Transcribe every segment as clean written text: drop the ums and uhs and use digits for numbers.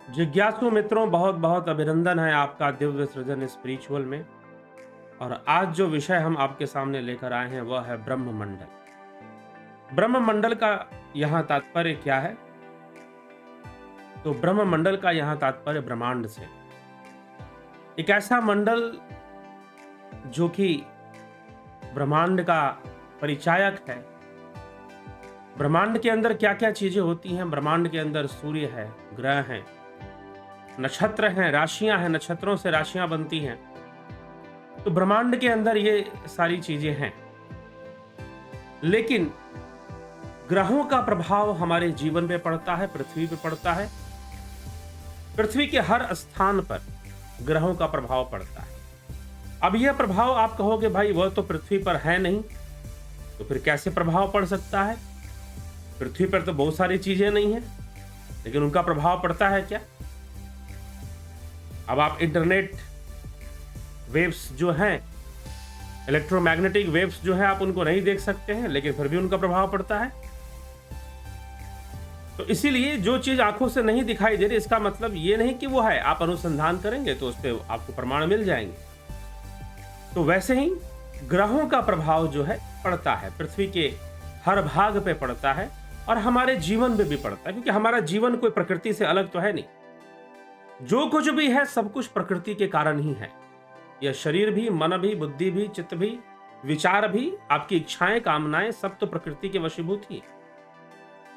जिज्ञासु मित्रों, बहुत बहुत अभिनंदन है आपका दिव्य सृजन स्पिरिचुअल में। और आज जो विषय हम आपके सामने लेकर आए हैं वह है ब्रह्ममंडल। ब्रह्ममंडल का यहाँ तात्पर्य क्या है? तो ब्रह्ममंडल का यहाँ तात्पर्य ब्रह्मांड से। एक ऐसा मंडल जो कि ब्रह्मांड का परिचायक है। ब्रह्मांड के अंदर क्या क्या चीजें होती हैं? ब्रह्मांड के अंदर सूर्य है, ग्रह हैं, नक्षत्र हैं, राशियां हैं, नक्षत्रों से राशियां बनती हैं। तो ब्रह्मांड के अंदर ये सारी चीजें हैं। लेकिन ग्रहों का प्रभाव हमारे जीवन पे पड़ता है, पृथ्वी पे पड़ता है। पृथ्वी के हर स्थान पर ग्रहों का प्रभाव पड़ता है। अब यह प्रभाव आप कहोगे भाई वह तो पृथ्वी पर है नहीं, तो फिर कैसे प्रभाव पड़ सकता है? पृथ्वी पर तो बहुत सारी चीजें नहीं है, लेकिन उनका प्रभाव पड़ता है क्या? अब आप इंटरनेट वेव्स जो हैं, इलेक्ट्रोमैग्नेटिक वेव्स जो है, आप उनको नहीं देख सकते हैं, लेकिन फिर भी उनका प्रभाव पड़ता है। तो इसीलिए जो चीज आंखों से नहीं दिखाई दे रही, इसका मतलब ये नहीं कि वो है। आप अनुसंधान करेंगे तो उस पर आपको प्रमाण मिल जाएंगे। तो वैसे ही ग्रहों का प्रभाव जो है पड़ता है, पृथ्वी के हर भाग पे पड़ता है और हमारे जीवन में भी पड़ता है, क्योंकि हमारा जीवन कोई प्रकृति से अलग तो है नहीं। जो कुछ भी है सब कुछ प्रकृति के कारण ही है। यह शरीर भी, मन भी, बुद्धि भी, चित्त भी, विचार भी, आपकी इच्छाएं, कामनाएं, सब तो प्रकृति के वशीभूत ही।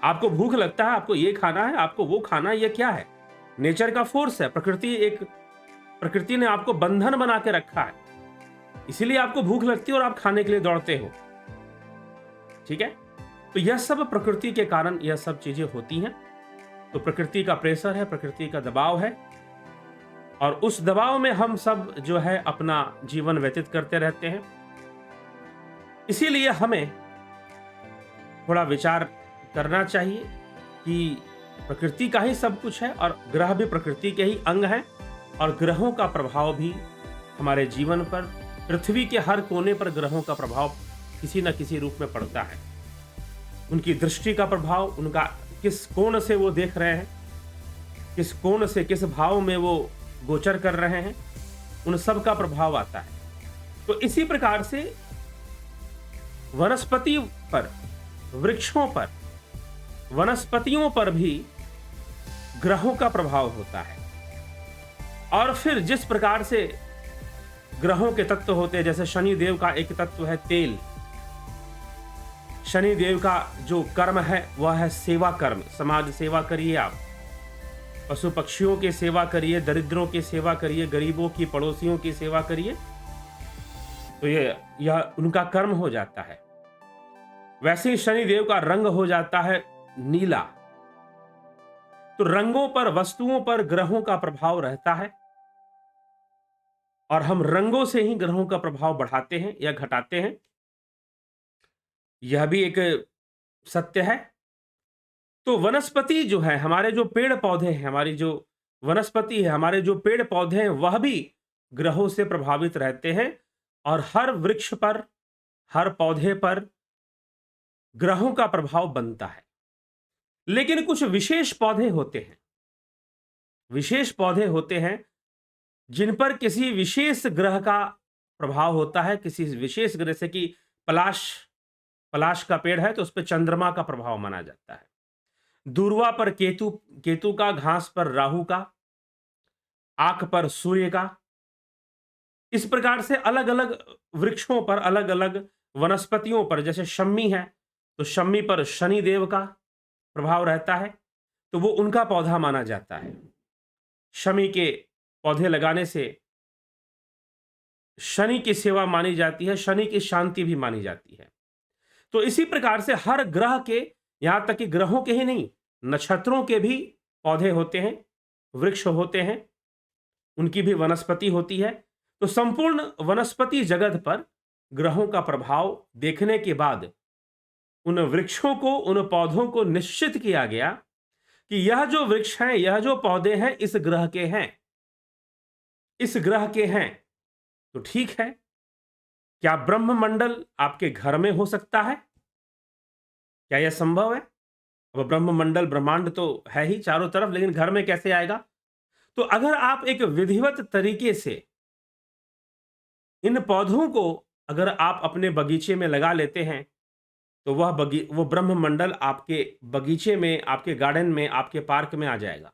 आपको भूख लगता है, आपको ये खाना है, आपको वो खाना है, ये क्या है? नेचर का फोर्स है। प्रकृति ने आपको बंधन बना के रखा है, इसीलिए आपको भूख लगती है और आप खाने के लिए दौड़ते हो। ठीक है? तो यह सब प्रकृति के कारण यह सब चीजें होती हैं। तो प्रकृति का प्रेशर है, प्रकृति का दबाव है, और उस दबाव में हम सब जो है अपना जीवन व्यतीत करते रहते हैं। इसीलिए हमें थोड़ा विचार करना चाहिए कि प्रकृति का ही सब कुछ है और ग्रह भी प्रकृति के ही अंग हैं, और ग्रहों का प्रभाव भी हमारे जीवन पर, पृथ्वी के हर कोने पर ग्रहों का प्रभाव किसी न किसी रूप में पड़ता है। उनकी दृष्टि का प्रभाव, उनका किस कोण से वो देख रहे हैं, किस कोण से, किस भाव में वो गोचर कर रहे हैं, उन सब का प्रभाव आता है। तो इसी प्रकार से वनस्पति पर, वृक्षों पर, वनस्पतियों पर भी ग्रहों का प्रभाव होता है। और फिर जिस प्रकार से ग्रहों के तत्व होते हैं, जैसे शनि देव का एक तत्व है तेल। शनि देव का जो कर्म है वह है सेवा कर्म। समाज सेवा करिए, आप पशु पक्षियों की सेवा करिए, दरिद्रों की सेवा करिए, गरीबों की, पड़ोसियों की सेवा करिए, तो यह उनका कर्म हो जाता है। वैसे ही शनि देव का रंग हो जाता है नीला। तो रंगों पर, वस्तुओं पर ग्रहों का प्रभाव रहता है, और हम रंगों से ही ग्रहों का प्रभाव बढ़ाते हैं या घटाते हैं। यह भी एक सत्य है। तो वनस्पति जो है, हमारे जो पेड़ पौधे हैं, हमारी जो वनस्पति है, हमारे जो पेड़ पौधे हैं, वह भी ग्रहों से प्रभावित रहते हैं। और हर वृक्ष पर, हर पौधे पर ग्रहों का प्रभाव बनता है। लेकिन कुछ विशेष पौधे होते हैं, विशेष पौधे होते हैं जिन पर किसी विशेष ग्रह का प्रभाव होता है। किसी विशेष ग्रह, से कि पलाश का पेड़ है तो उस पर चंद्रमा का प्रभाव माना जाता है। दूर्वा पर केतु का, घास पर राहु का, आक पर सूर्य का। इस प्रकार से अलग अलग वृक्षों पर, अलग अलग वनस्पतियों पर, जैसे शम्मी है तो शम्मी पर शनि देव का प्रभाव रहता है, तो वो उनका पौधा माना जाता है। शमी के पौधे लगाने से शनि की सेवा मानी जाती है, शनि की शांति भी मानी जाती है। तो इसी प्रकार से हर ग्रह के, यहां तक कि ग्रहों के ही नहीं, नक्षत्रों के भी पौधे होते हैं, वृक्ष होते हैं, उनकी भी वनस्पति होती है। तो संपूर्ण वनस्पति जगत पर ग्रहों का प्रभाव देखने के बाद उन वृक्षों को, उन पौधों को निश्चित किया गया कि यह जो वृक्ष हैं, यह जो पौधे हैं, इस ग्रह के हैं, इस ग्रह के हैं। तो ठीक है, क्या ब्रह्ममंडल आपके घर में हो सकता है? क्या यह संभव है? अब ब्रह्ममंडल, ब्रह्मांड तो है ही चारों तरफ, लेकिन घर में कैसे आएगा? तो अगर आप एक विधिवत तरीके से इन पौधों को अगर आप अपने बगीचे में लगा लेते हैं, तो वो ब्रह्ममंडल आपके बगीचे में, आपके गार्डन में, आपके पार्क में आ जाएगा।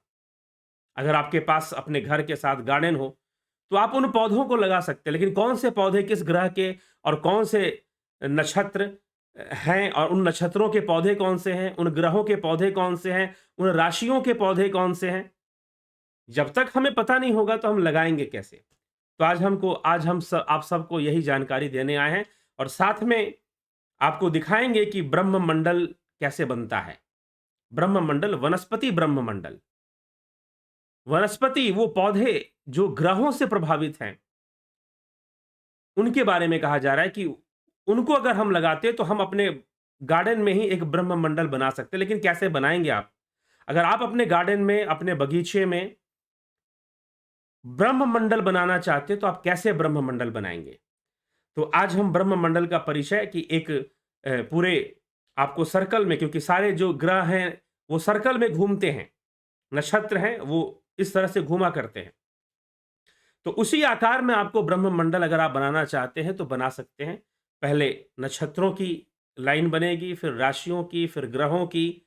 अगर आपके पास अपने घर के साथ गार्डन हो, तो आप उन पौधों को लगा सकते हैं। लेकिन कौन से पौधे किस ग्रह के और कौन से नक्षत्र हैं और उन नक्षत्रों के पौधे कौन से हैं, उन ग्रहों के पौधे कौन से हैं, उन राशियों के पौधे कौन से हैं, जब तक हमें पता नहीं होगा तो हम लगाएँगे कैसे? तो आज आप सबको यही जानकारी देने आए हैं और साथ में आपको दिखाएँगे कि ब्रह्ममंडल कैसे बनता है। ब्रह्ममंडल, वनस्पति ब्रह्ममंडल। वनस्पति वो पौधे जो ग्रहों से प्रभावित हैं, उनके बारे में कहा जा रहा है कि उनको अगर हम लगाते तो हम अपने गार्डन में ही एक ब्रह्ममंडल बना सकते हैं। लेकिन कैसे बनाएँगे आप? अगर आप अपने गार्डन में, अपने बगीचे में ब्रह्ममंडल बनाना चाहते हैं, तो आप कैसे ब्रह्ममंडल बनाएँगे? तो आज हम ब्रह्ममंडल का परिचय कि एक पूरे आपको सर्कल में, क्योंकि सारे जो ग्रह हैं, वो सर्कल में घूमते हैं। नक्षत्र हैं, वो इस तरह से घूमा करते हैं। तो उसी आकार में आपको ब्रह्ममंडल अगर आप बनाना चाहते हैं, तो बना सकते हैं। पहले नक्षत्रों की लाइन बनेगी, फिर राशियों की, फिर ग्रहों की,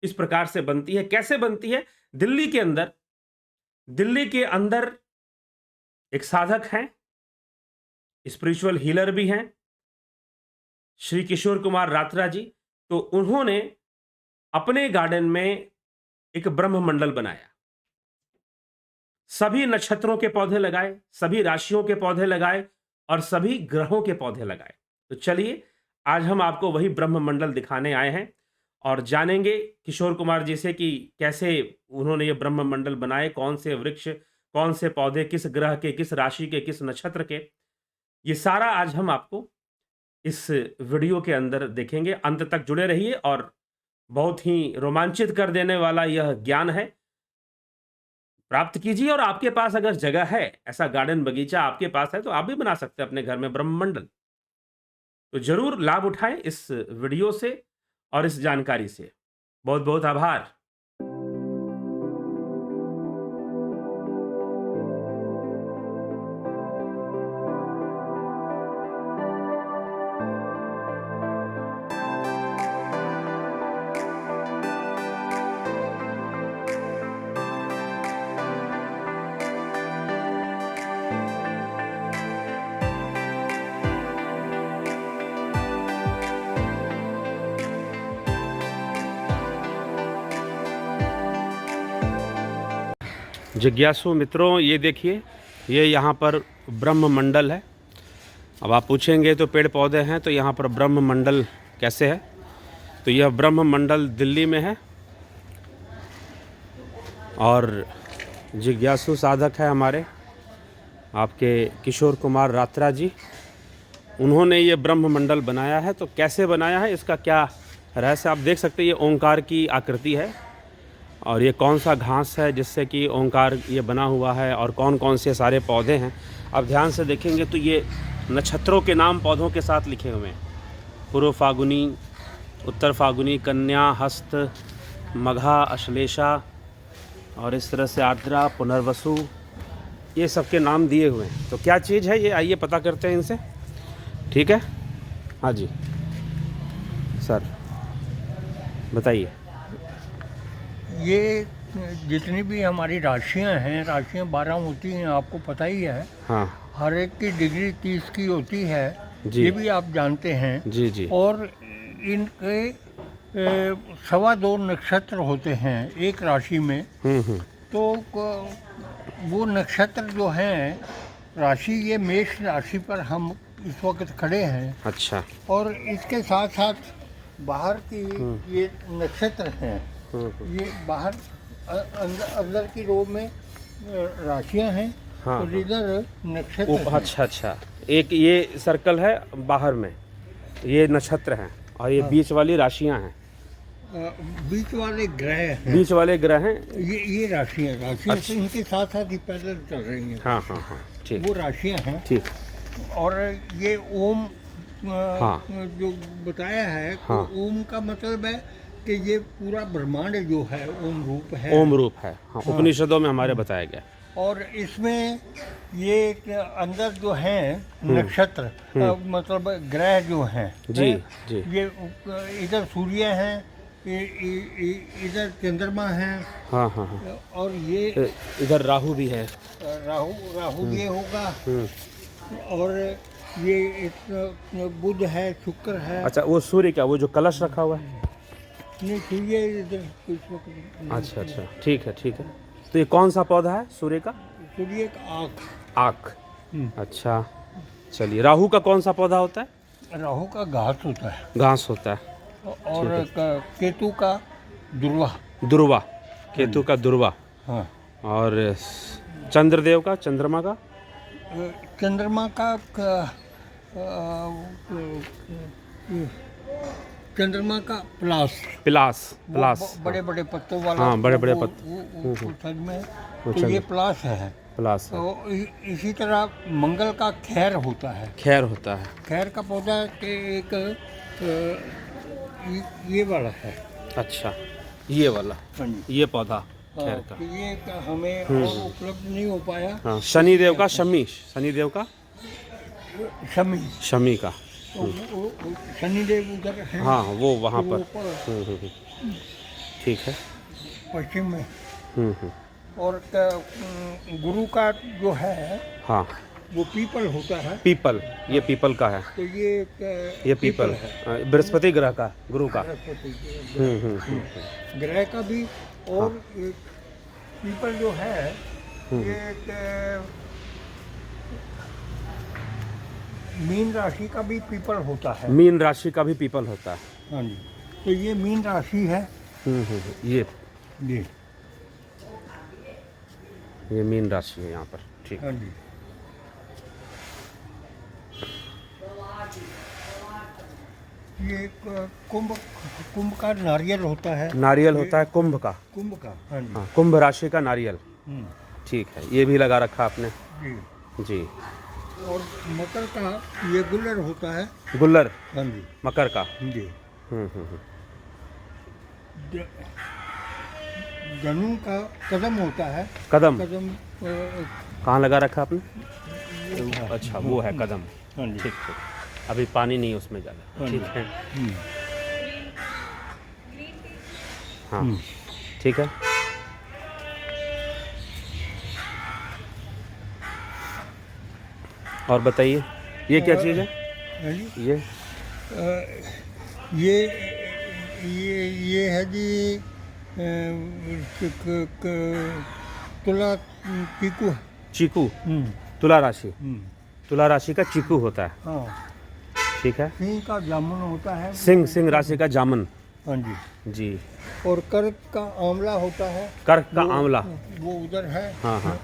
इस प्रकार से बनती है। कैसे बनती है? दिल्ली के अंदर एक साधक हैं, स्पिरिचुअल हीलर भी हैं, श्री किशोर कुमार रात्रा जी। तो उन्होंने अपने गार्डन में एक ब्रह्ममंडल बनाया। सभी नक्षत्रों के पौधे लगाए, सभी राशियों के पौधे लगाए और सभी ग्रहों के पौधे लगाए। तो चलिए, आज हम आपको वही ब्रह्ममंडल दिखाने आए हैं और जानेंगे किशोर कुमार जी से कि कैसे उन्होंने ये ब्रह्ममंडल बनाए, कौन से वृक्ष, कौन से पौधे, किस ग्रह के, किस राशि के, किस नक्षत्र के। ये सारा आज हम आपको इस वीडियो के अंदर देखेंगे। अंत तक जुड़े रहिए और बहुत ही रोमांचित कर देने वाला यह ज्ञान है, प्राप्त कीजिए। और आपके पास अगर जगह है, ऐसा गार्डन बगीचा आपके पास है, तो आप भी बना सकते हैं अपने घर में ब्रह्ममंडल। तो जरूर लाभ उठाएं इस वीडियो से और इस जानकारी से। बहुत बहुत आभार। जिज्ञासु मित्रों, ये देखिए, ये यहाँ पर ब्रह्ममंडल है। अब आप पूछेंगे तो पेड़ पौधे हैं, तो यहाँ पर ब्रह्ममंडल कैसे है? तो यह ब्रह्ममंडल दिल्ली में है और जिज्ञासु साधक है हमारे आपके किशोर कुमार रात्रा जी। उन्होंने ये ब्रह्ममंडल बनाया है। तो कैसे बनाया है, इसका क्या रहस्य, आप देख सकते हैं। ये ओंकार की आकृति है और ये कौन सा घास है जिससे कि ओंकार ये बना हुआ है और कौन कौन से सारे पौधे हैं। आप ध्यान से देखेंगे तो ये नक्षत्रों के नाम पौधों के साथ लिखे हुए हैं। पूर्व फागुनी, उत्तर फागुनी, कन्या, हस्त, मघा, अश्लेषा और इस तरह से आर्द्रा, पुनर्वसु, ये सब के नाम दिए हुए हैं। तो क्या चीज़ है ये, आइए पता करते हैं इनसे। ठीक है, हाँ जी सर, बताइए। ये जितनी भी हमारी राशियां हैं, राशियां 12 होती हैं, आपको पता ही है। हाँ हर एक की डिग्री 30 की होती है, जी। ये भी आप जानते हैं। जी जी। और इनके 2.25 नक्षत्र होते हैं एक राशि में। तो वो नक्षत्र जो हैं, राशि ये मेष राशि पर हम इस वक्त खड़े हैं। अच्छा। और इसके साथ साथ बाहर की ये नक्षत्र हैं, ये बाहर अंदर की रो में राशियां हैं। हाँ, और इधर नक्षत्र हैं। अच्छा अच्छा, एक ये सर्कल है बाहर में, ये नक्षत्र हैं और ये बीच वाली राशियां हैं। बीच वाले ग्रह हैं। बीच वाले ग्रह हैं, ये राशियां अच्छा। इनके साथ साथ ही पैदल चल रही हैं। हाँ हाँ हाँ, ठीक। वो राशियां हैं। ठीक। और ये ओम हाँ। जो बताया है, हाँ। तो ओम का मतलब है कि ये पूरा ब्रह्मांड जो है ओम रूप है। ओम रूप है, हाँ, उपनिषदों में हमारे बताया गया। और इसमें ये अंदर जो है नक्षत्र मतलब ग्रह जो हैं जी जी ये इधर सूर्य है, इधर चंद्रमा है, हाँ हाँ हाँ। और ये इधर राहु भी है। राहु ये होगा, और ये बुध है, शुक्र है। अच्छा, वो सूर्य का वो जो कलश रखा हुआ है? नहीं, सूर्य इधर। अच्छा अच्छा, ठीक है ठीक है। तो ये कौन सा पौधा है सूर्य का? सूर्य का आँख। आँख, अच्छा। चलिए, राहु का कौन सा पौधा होता है? राहु का घास होता है, घास होता है। और केतु का दुर्वा। दुर्वा, केतु का दुर्वा। हाँ, और चंद्रदेव का, चंद्रमा का? चंद्रमा का चंद्रमा का प्लास। पिलास, पिलास। बड़े बड़े पत्तों वाला। हाँ, बड़े बड़े वो पत्ते। सच में वो तो ये प्लास है। पिलास है। तो इसी तरह मंगल का खैर होता है। खैर होता है। खैर का पौधा के एक ये वाला है। अच्छा, ये वाला, हाँ जी। ये पौधा खैर हाँ, का। तो ये हमें और उपलब्ध नहीं हो पाया। हाँ, शनिदेव का शमी, शनिदेव का शमी। शमी का। शनिदेव उधर है। हाँ, वो वहाँ तो पर। ऊपर ठीक है। पश्चिम में। हम्म। और गुरु का जो है हाँ, वो पीपल होता है। पीपल, ये पीपल का है। तो ये पीपल है। बृहस्पति ग्रह का, गुरु का। ग्रह का भी। और एक पीपल जो है ये मीन राशि का भी पीपल होता है। मीन राशि का भी पीपल होता है। हाँ जी। तो ये मीन राशि है। ये जी। ये मीन राशि है यहाँ पर। ठीक। हाँ जी। ये कुंभ का नारियल होता है। नारियल होता है कुंभ का। कुंभ का। हाँ जी। हाँ, कुंभ राशि का नारियल। ठीक है, ये भी लगा रखा आपने। जी। जी। और मकर का ये गुल्लर होता है। गुल्लर, हाँ जी। मकर का। जी। हम्म। धनु का कदम होता है। कदम कदम कहाँ लगा रखा आपने? अच्छा, वो है कदम। हाँ जी। ठीक ठीक। अभी पानी नहीं उसमें ज़्यादा। ठीक है। हाँ, ठीक है। और बताइए, ये क्या चीज़ है? हाँ जी। ये ये है जी तुला चीकू। चीकू, तुला राशि। तुला राशि का चीकू होता है। हाँ। ठीक है। सिंह का जामुन होता है। सिंह राशि का जामुन। हाँ जी। जी। और कर्क का आंवला होता है। कर्क का आंवला। वो उधर है। हाँ हाँ।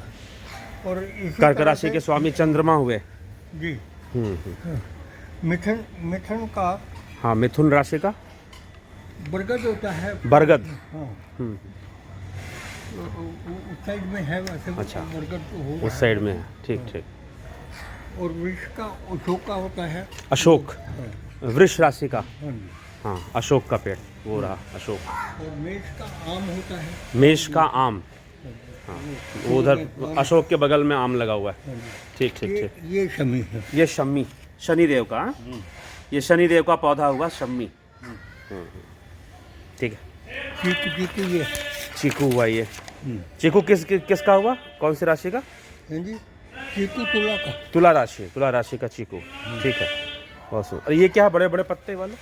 और इसी कर्क तरह राशि से- के स्वामी चंद्रमा हुए। जी। मिथुन का हाँ, मिथुन राशि का बरगद होता है। बरगद। हाँ। उस साइड में है वैसे। अच्छा। बरगद तो होगा। उस साइड में है। ठीक ठीक। और वृक्ष का अशोक का होता है। अशोक, वृष राशि का। हाँ जी। हाँ, अशोक का पेड़, वो रहा अशोक। और मेष का आम होता है। मेष का आम। हाँ, वो उधर अशोक के बगल में आम लगा हुआ है। ठीक ठीक ठीक। ये शमी है। ये शमी, शनिदेव का। हाँ? ये शनिदेव का पौधा हुआ शमी। ठीक है। चीकू ये। चीकू हुआ ये। चीकू किसका हुआ? कौन सी राशि का? हाँ जी। चीकू तुला का। तुला राशि का चीकू। ठीक है, बहुत सुंदर। और ये क्या है, बड़े बड़े पत्ते वाले?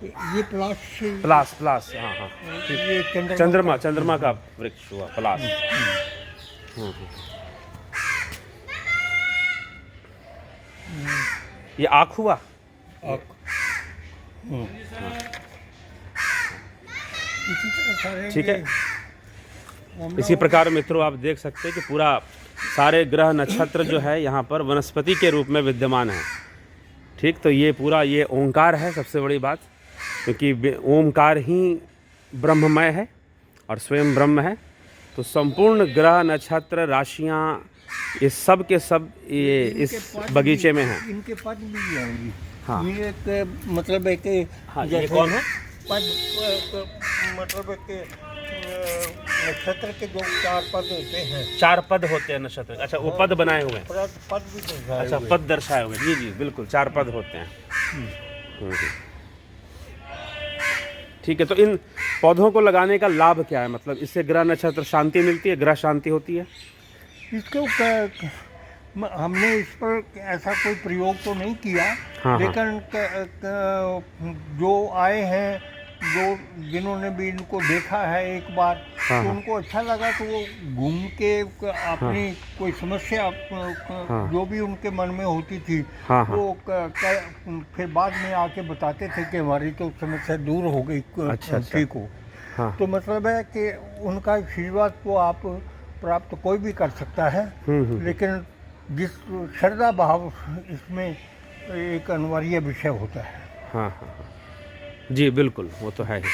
ये प्लास। प्लास। हाँ हाँ। ये चंद्रमा का वृक्ष हुआ प्लास। ये आँख हुआ। इसी तरह सारे ठीक है। आंवला इसी प्रकार मित्रों, आप देख सकते हैं कि पूरा सारे ग्रह नक्षत्र जो है यहाँ पर वनस्पति के रूप में विद्यमान है। ठीक, तो ये पूरा ये ओंकार है सबसे बड़ी बात, क्योंकि ओंकार ही ब्रह्ममय है और स्वयं ब्रह्म है। तो संपूर्ण ग्रह नक्षत्र राशियाँ ये सब के सब ये इस बगीचे में हैं। इनके पद भी हैं। हाँ। ये एक मतलब एक हाँ, ये कौन है? पद मतलब एक नक्षत्र के जो 4 पद होते हैं, 4 पद होते हैं नक्षत्र। अच्छा, वो पद बनाए हुए हैं। पद भी दर्शाए अच्छा, हुए पद दर्शाए हुए। जी जी बिल्कुल, 4 पद होते हैं। हम्म। ठीक है, तो इन पौधों को लगाने का लाभ क्या है? मतलब इससे ग्रह नक्षत्र शांति मिलती है, ग्रह शांति होती है? इसको हमने इस पर ऐसा कोई प्रयोग तो नहीं किया, हाँ। लेकिन जो आए हैं, जो जिन्होंने भी इनको देखा है एक बार, हाँ, तो हाँ। उनको अच्छा लगा, तो वो घूम के अपनी कोई समस्या हाँ। जो भी उनके मन में होती थी, हाँ, हाँ। वो फिर बाद में आके बताते थे कि हमारी तो समस्या दूर हो गई, अच्छा। ठीक हो। हाँ। तो मतलब है कि उनका आशीर्वाद तो आप प्राप्त कोई भी कर सकता है, लेकिन जिस श्रद्धा भाव इसमें एक अनिवार्य विषय होता है। हाँ, हाँ, हाँ। जी बिल्कुल, वो तो है ही।